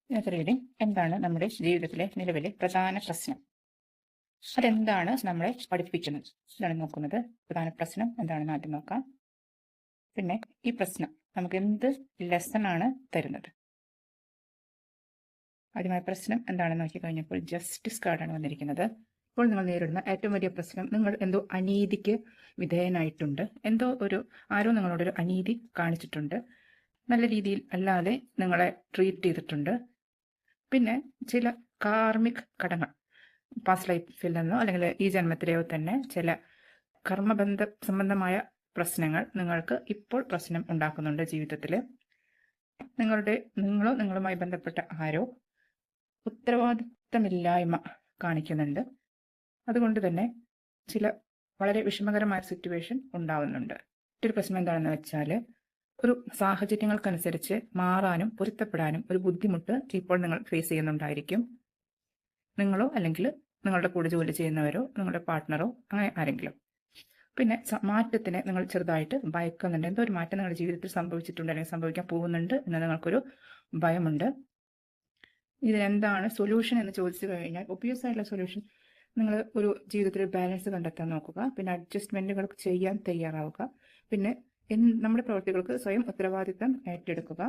ഇന്നത്തെ റീഡിംഗ് എന്താണ് നമ്മുടെ ജീവിതത്തിലെ നിലവിലെ പ്രധാന പ്രശ്നം, അതെന്താണ് നമ്മളെ പഠിപ്പിക്കുന്നത് ഇതാണ് നോക്കുന്നത്. പ്രധാന പ്രശ്നം എന്താണെന്ന് ആദ്യം നോക്കാം. പിന്നെ ഈ പ്രശ്നം നമുക്ക് എന്ത് ലെസൺ ആണ് തരുന്നത്. ആദ്യമായ പ്രശ്നം എന്താണെന്ന് നോക്കിക്കഴിഞ്ഞപ്പോൾ ജസ്റ്റിസ് കാർഡാണ് വന്നിരിക്കുന്നത്. ഇപ്പോൾ നിങ്ങൾ നേരിടുന്ന ഏറ്റവും വലിയ പ്രശ്നം, നിങ്ങൾ എന്തോ അനീതിക്ക് വിധേയനായിട്ടുണ്ട്. ആരോ നിങ്ങളോടൊരു അനീതി കാണിച്ചിട്ടുണ്ട്. നല്ല രീതിയിൽ അല്ലാതെ നിങ്ങളെ ട്രീറ്റ് ചെയ്തിട്ടുണ്ട്. പിന്നെ ചില കാർമിക് ഘടകങ്ങൾ പാസ്റ്റ് ലൈഫിൽ നിന്നോ അല്ലെങ്കിൽ ഈ ജന്മത്തിലെയോ തന്നെ ചില കർമ്മബന്ധ സംബന്ധമായ പ്രശ്നങ്ങൾ നിങ്ങൾക്ക് ഇപ്പോൾ പ്രശ്നം ഉണ്ടാക്കുന്നുണ്ട് ജീവിതത്തിൽ. നിങ്ങളോ നിങ്ങളുമായി ബന്ധപ്പെട്ട ആരോ ഉത്തരവാദിത്തമില്ലായ്മ കാണിക്കുന്നുണ്ട്. അതുകൊണ്ട് തന്നെ ചില വളരെ വിഷമകരമായ സിറ്റുവേഷൻ ഉണ്ടാവുന്നുണ്ട്. മറ്റൊരു പ്രശ്നം എന്താണെന്ന് വെച്ചാൽ, ഒരു സാഹചര്യങ്ങൾക്കനുസരിച്ച് മാറാനും പൊരുത്തപ്പെടാനും ഒരു ബുദ്ധിമുട്ട് ഇപ്പോൾ നിങ്ങൾ ഫേസ് ചെയ്യുന്നുണ്ടായിരിക്കും. നിങ്ങളോ അല്ലെങ്കിൽ നിങ്ങളുടെ കൂടെ ജോലി ചെയ്യുന്നവരോ നിങ്ങളുടെ പാർട്ട്ണറോ അങ്ങനെ ആരെങ്കിലും. പിന്നെ മാറ്റത്തിന് നിങ്ങൾ ചെറുതായിട്ട് ഭയക്കുന്നുണ്ട്. എന്തോ ഒരു മാറ്റം നിങ്ങളുടെ ജീവിതത്തിൽ സംഭവിച്ചിട്ടുണ്ട് അല്ലെങ്കിൽ സംഭവിക്കാൻ പോകുന്നുണ്ട് എന്ന് നിങ്ങൾക്കൊരു ഭയമുണ്ട്. ഇതിനെന്താണ് സൊല്യൂഷൻ എന്ന് ചോദിച്ചു കഴിഞ്ഞാൽ, ഒബ്വിയസ് ആയിട്ടുള്ള സൊല്യൂഷൻ, നിങ്ങൾ ഒരു ജീവിതത്തിൽ ബാലൻസ് കണ്ടെത്താൻ നോക്കുക. പിന്നെ അഡ്ജസ്റ്റ്മെന്റുകൾ ചെയ്യാൻ തയ്യാറാവുക. പിന്നെ നമ്മുടെ പ്രവൃത്തികൾക്ക് സ്വയം ഉത്തരവാദിത്തം ഏറ്റെടുക്കുക.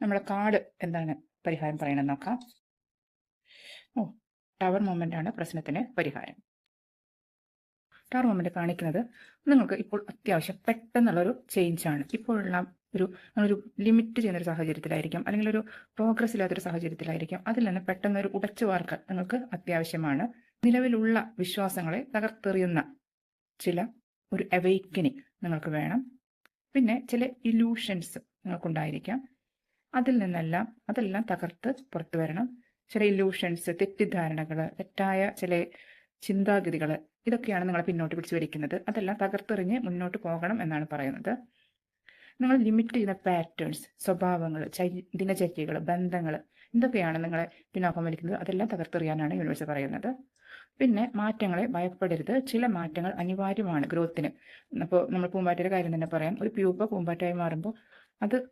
നമ്മുടെ കാർഡ് എന്താണ് പരിഹാരം പറയണമെന്ന് നോക്കാം. ടവർ മൊമെന്റ് ആണ് പ്രശ്നത്തിന് പരിഹാരം. ടവർ മൊമെന്റ് കാണിക്കുന്നത് നിങ്ങൾക്ക് ഇപ്പോൾ അത്യാവശ്യം പെട്ടെന്നുള്ളൊരു ചേഞ്ചാണ്. ഇപ്പോഴുള്ള നിങ്ങളൊരു ലിമിറ്റ് ചെയ്യുന്നൊരു സാഹചര്യത്തിലായിരിക്കും, അല്ലെങ്കിൽ ഒരു പ്രോഗ്രസ് ഇല്ലാത്തൊരു സാഹചര്യത്തിലായിരിക്കും. അതിൽ നിന്ന് പെട്ടെന്നൊരു ഉടച്ചുവാർക്കൽ നിങ്ങൾക്ക് അത്യാവശ്യമാണ്. നിലവിലുള്ള വിശ്വാസങ്ങളെ തകർത്തെറിയുന്ന ഒരു അവെയ്ക്കനിങ് നിങ്ങൾക്ക് വേണം. പിന്നെ ചില ഇല്യൂഷൻസ് നിങ്ങൾക്കുണ്ടായിരിക്കാം. അതെല്ലാം തകർത്ത് പുറത്തു വരണം. ചില ഇല്യൂഷൻസ്, തെറ്റിദ്ധാരണകൾ, തെറ്റായ ചില ചിന്താഗതികൾ, ഇതൊക്കെയാണ് നിങ്ങളെ പിന്നോട്ട് പിടിച്ചു വലിക്കുന്നത്. അതെല്ലാം തകർത്തെറിഞ്ഞ് മുന്നോട്ട് പോകണം എന്നാണ് പറയുന്നത്. നിങ്ങൾ ലിമിറ്റ് ചെയ്യുന്ന പാറ്റേൺസ്, സ്വഭാവങ്ങൾ, ദിനചര്യകൾ, ബന്ധങ്ങൾ, എന്തൊക്കെയാണ് നിങ്ങളെ പിന്നോക്കം വലിക്കുന്നത്, അതെല്ലാം തകർത്തെറിയാനാണ് യൂണിവേഴ്സ് പറയുന്നത്. പിന്നെ മാറ്റങ്ങളെ ഭയപ്പെടരുത്. ചില മാറ്റങ്ങൾ അനിവാര്യമാണ് ഗ്രോത്തിന്. അപ്പോൾ നമ്മൾ പൂമ്പാറ്റയുടെ കാര്യം തന്നെ പറയാം. ഒരു പ്യൂപ്പ പൂമ്പാറ്റയായി മാറുമ്പോൾ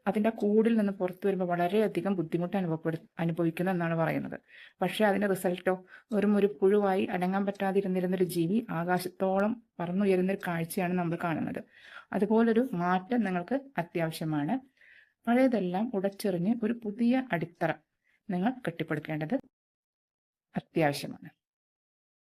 അതിൻ്റെ കൂടിൽ നിന്ന് പുറത്തു വരുമ്പോൾ വളരെയധികം ബുദ്ധിമുട്ട് അനുഭവിക്കുന്നു എന്നാണ് പറയുന്നത്. പക്ഷേ അതിൻ്റെ റിസൾട്ടോ ഒരു പുഴുവായി അടങ്ങാൻ പറ്റാതിരുന്നിരുന്നൊരു ജീവി ആകാശത്തോളം പറന്നുയരുന്നൊരു കാഴ്ചയാണ് നമ്മൾ കാണുന്നത്. അതുപോലൊരു മാറ്റം നിങ്ങൾക്ക് അത്യാവശ്യമാണ്. പഴയതെല്ലാം ഉടച്ചെറിഞ്ഞ് ഒരു പുതിയ അടിത്തറ നിങ്ങൾ കെട്ടിപ്പടുക്കേണ്ടത് അത്യാവശ്യമാണ്.